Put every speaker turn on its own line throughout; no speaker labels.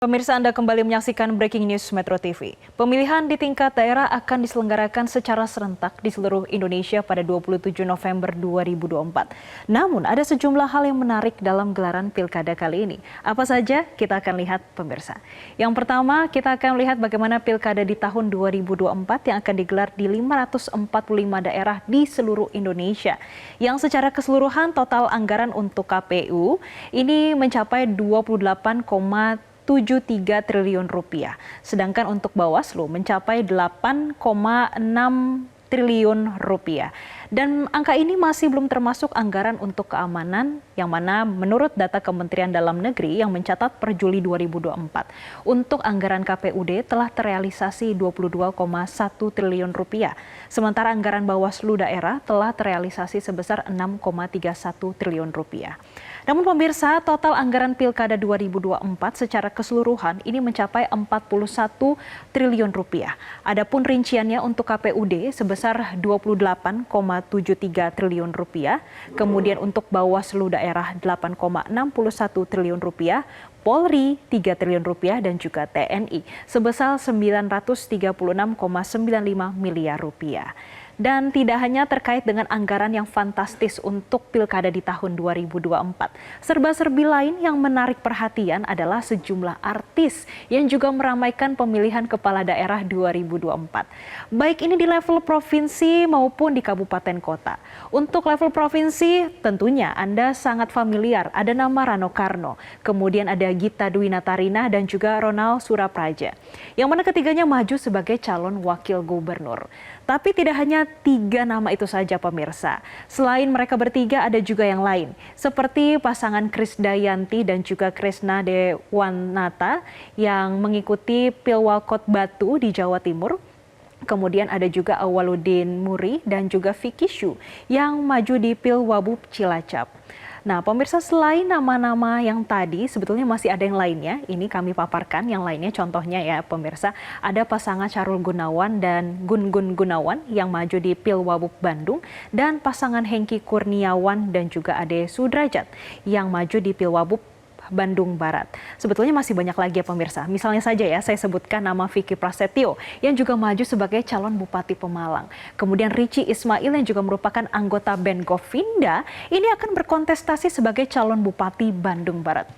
Pemirsa, Anda kembali menyaksikan Breaking News Metro TV. Pemilihan di tingkat daerah akan diselenggarakan secara serentak di seluruh Indonesia pada 27 November 2024. Namun, ada sejumlah hal yang menarik dalam gelaran pilkada kali ini. Apa saja? Kita akan lihat, pemirsa. Yang pertama, kita akan melihat bagaimana pilkada di tahun 2024 yang akan digelar di 545 daerah di seluruh Indonesia. Yang secara keseluruhan total anggaran untuk KPU ini mencapai 28,73 triliun rupiah. Sedangkan untuk Bawaslu mencapai 8,6 triliun rupiah. Dan angka ini masih belum termasuk anggaran untuk keamanan yang mana menurut data Kementerian Dalam Negeri yang mencatat per Juli 2024 untuk anggaran KPUD telah terrealisasi 22,1 triliun rupiah. Sementara anggaran Bawaslu daerah telah terrealisasi sebesar 6,31 triliun rupiah. Namun pemirsa, total anggaran Pilkada 2024 secara keseluruhan ini mencapai 41 triliun rupiah. Adapun rinciannya untuk KPUD sebesar 28,73 triliun rupiah, kemudian untuk Bawaslu daerah 8,61 triliun rupiah, Polri 3 triliun rupiah dan juga TNI sebesar 936,95 miliar rupiah. Dan tidak hanya terkait dengan anggaran yang fantastis untuk pilkada di tahun 2024. Serba-serbi lain yang menarik perhatian adalah sejumlah artis yang juga meramaikan pemilihan kepala daerah 2024. Baik ini di level provinsi maupun di kabupaten kota. Untuk level provinsi tentunya Anda sangat familiar, ada nama Rano Karno, kemudian ada Gita Dwi Natarina dan juga Ronald Surapraja. Yang mana ketiganya maju sebagai calon wakil gubernur. Tapi tidak hanya 3 nama itu saja pemirsa. Selain mereka bertiga ada juga yang lain. Seperti pasangan Krisdayanti dan juga Kresna Dewanata yang mengikuti Pilwalkot Batu di Jawa Timur. Kemudian ada juga Awaludin Muri dan juga Vicky Shu yang maju di Pilwabub Cilacap. Nah, pemirsa, selain nama-nama yang tadi sebetulnya masih ada yang lainnya. Ini kami paparkan yang lainnya, contohnya ya pemirsa. Ada pasangan Charul Gunawan dan Gun Gun Gunawan yang maju di Pilwabub Bandung. Dan pasangan Hengki Kurniawan dan juga Ade Sudrajat yang maju di Pilwabub Bandung Barat. Sebetulnya masih banyak lagi ya pemirsa. Misalnya saja ya, saya sebutkan nama Vicky Prasetyo yang juga maju sebagai calon Bupati Pemalang. Kemudian Richie Ismail yang juga merupakan anggota band Govinda, ini akan berkontestasi sebagai calon Bupati Bandung Barat.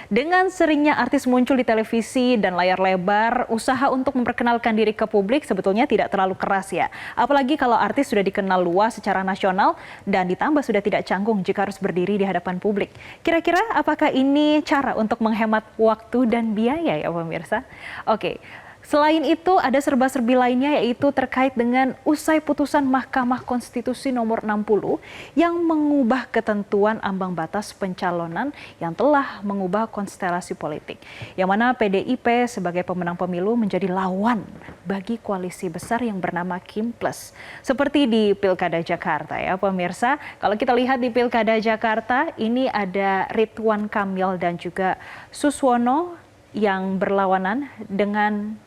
Dengan seringnya artis muncul di televisi dan layar lebar, usaha untuk memperkenalkan diri ke publik sebetulnya tidak terlalu keras ya. Apalagi kalau artis sudah dikenal luas secara nasional dan ditambah sudah tidak canggung jika harus berdiri di hadapan publik. Kira-kira apakah ini cara untuk menghemat waktu dan biaya ya pemirsa? Oke. Selain itu ada serba-serbi lainnya yaitu terkait dengan usai putusan Mahkamah Konstitusi nomor 60 yang mengubah ketentuan ambang batas pencalonan yang telah mengubah konstelasi politik. Yang mana PDIP sebagai pemenang pemilu menjadi lawan bagi koalisi besar yang bernama Kim Plus. Seperti di Pilkada Jakarta ya pemirsa. Kalau kita lihat di Pilkada Jakarta ini ada Ridwan Kamil dan juga Suswono yang berlawanan dengan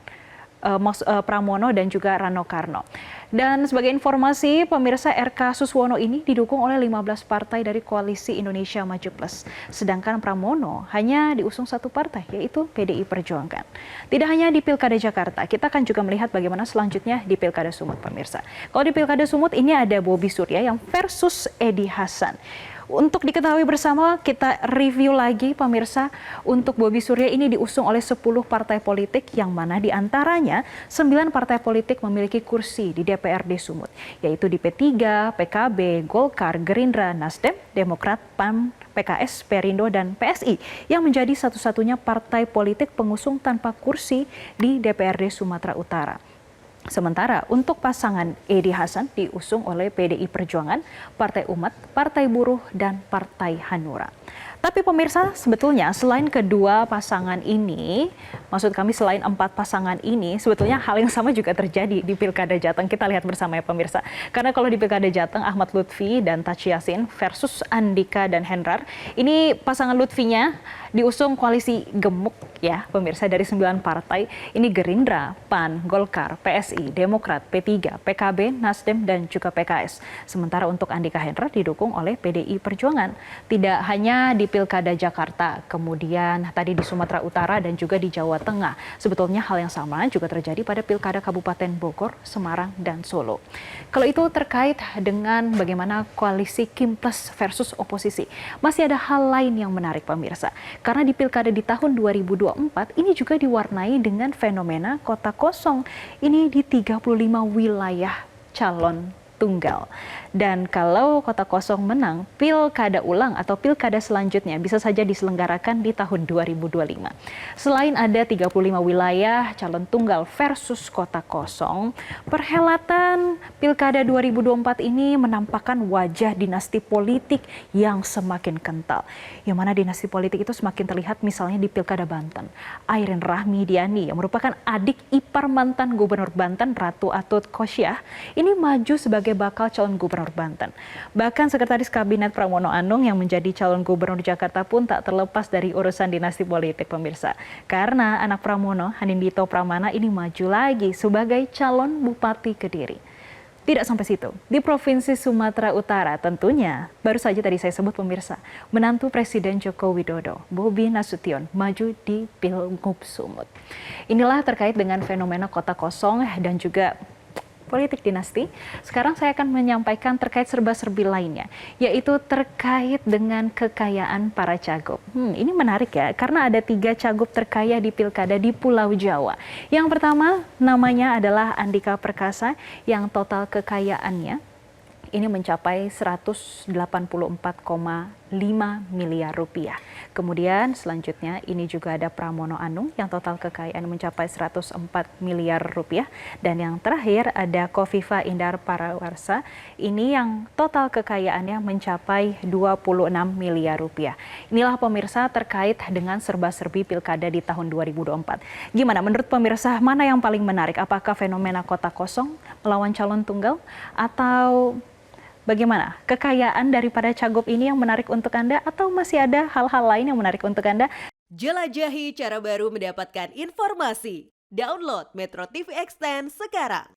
Pramono dan juga Rano Karno. Dan sebagai informasi, pemirsa, RK Suswono ini didukung oleh 15 partai dari Koalisi Indonesia Maju Plus. Sedangkan Pramono hanya diusung satu partai, yaitu PDI Perjuangan. Tidak hanya di Pilkada Jakarta, kita akan juga melihat bagaimana selanjutnya di Pilkada Sumut, pemirsa. Kalau di Pilkada Sumut ini ada Bobi Surya yang versus Edi Hasan. Untuk diketahui bersama, kita review lagi pemirsa, untuk Bobi Surya ini diusung oleh 10 partai politik yang mana diantaranya 9 partai politik memiliki kursi di DPRD Sumut, yaitu di P3, PKB, Golkar, Gerindra, Nasdem, Demokrat, PAN, PKS, Perindo, dan PSI yang menjadi satu-satunya partai politik pengusung tanpa kursi di DPRD Sumatera Utara. Sementara untuk pasangan Edi Hasan diusung oleh PDI Perjuangan, Partai Umat, Partai Buruh, dan Partai Hanura. Tapi pemirsa, sebetulnya selain kedua pasangan ini, maksud kami selain 4 pasangan ini, sebetulnya hal yang sama juga terjadi di Pilkada Jateng. Kita lihat bersama ya pemirsa. Karena kalau di Pilkada Jateng, Ahmad Lutfi dan Taci Yasin versus Andika dan Hendrar. Ini pasangan Lutfinya diusung koalisi gemuk ya pemirsa dari 9 partai. Ini Gerindra, PAN, Golkar, PSI, Demokrat, P3, PKB, Nasdem, dan juga PKS. Sementara untuk Andika Hendrar didukung oleh PDI Perjuangan. Tidak hanya di Pilkada Jakarta, kemudian tadi di Sumatera Utara dan juga di Jawa Tengah. Sebetulnya hal yang sama juga terjadi pada Pilkada Kabupaten Bogor, Semarang, dan Solo. Kalau itu terkait dengan bagaimana koalisi Kim Plus versus oposisi, masih ada hal lain yang menarik pemirsa. Karena di Pilkada di tahun 2024 ini juga diwarnai dengan fenomena kota kosong. Ini di 35 wilayah calon tunggal. Dan kalau kota kosong menang, pilkada ulang atau pilkada selanjutnya bisa saja diselenggarakan di tahun 2025. Selain ada 35 wilayah calon tunggal versus kota kosong, perhelatan pilkada 2024 ini menampakkan wajah dinasti politik yang semakin kental. Yang mana dinasti politik itu semakin terlihat misalnya di pilkada Banten. Airin Rahmidiani yang merupakan adik ipar mantan Gubernur Banten Ratu Atut Khosyah ini maju sebagai bakal calon gubernur Banten. Bahkan Sekretaris Kabinet Pramono Anung yang menjadi calon gubernur Jakarta pun tak terlepas dari urusan dinasti politik pemirsa. Karena anak Pramono, Hanindito Pramana ini maju lagi sebagai calon Bupati Kediri. Tidak sampai situ, di Provinsi Sumatera Utara tentunya, baru saja tadi saya sebut pemirsa, menantu Presiden Joko Widodo, Bobi Nasution, maju di Pilgub Sumut. Inilah terkait dengan fenomena kota kosong dan juga politik dinasti. Sekarang saya akan menyampaikan terkait serba-serbi lainnya, yaitu terkait dengan kekayaan para cagup. Ini menarik ya, karena ada 3 cagup terkaya di pilkada di Pulau Jawa. Yang pertama namanya adalah Andika Perkasa yang total kekayaannya ini mencapai 184,5 miliar rupiah. Kemudian selanjutnya ini juga ada Pramono Anung yang total kekayaan mencapai 104 miliar rupiah. Dan yang terakhir ada Kofifa Indar Parawansa ini yang total kekayaannya mencapai 26 miliar rupiah. Inilah pemirsa terkait dengan serba-serbi pilkada di tahun 2024. Gimana menurut pemirsa, mana yang paling menarik? Apakah fenomena kota kosong melawan calon tunggal atau bagaimana kekayaan daripada cagup ini yang menarik untuk Anda atau masih ada hal-hal lain yang menarik untuk Anda?
Jelajahi cara baru mendapatkan informasi. Download Metro TV Extend sekarang.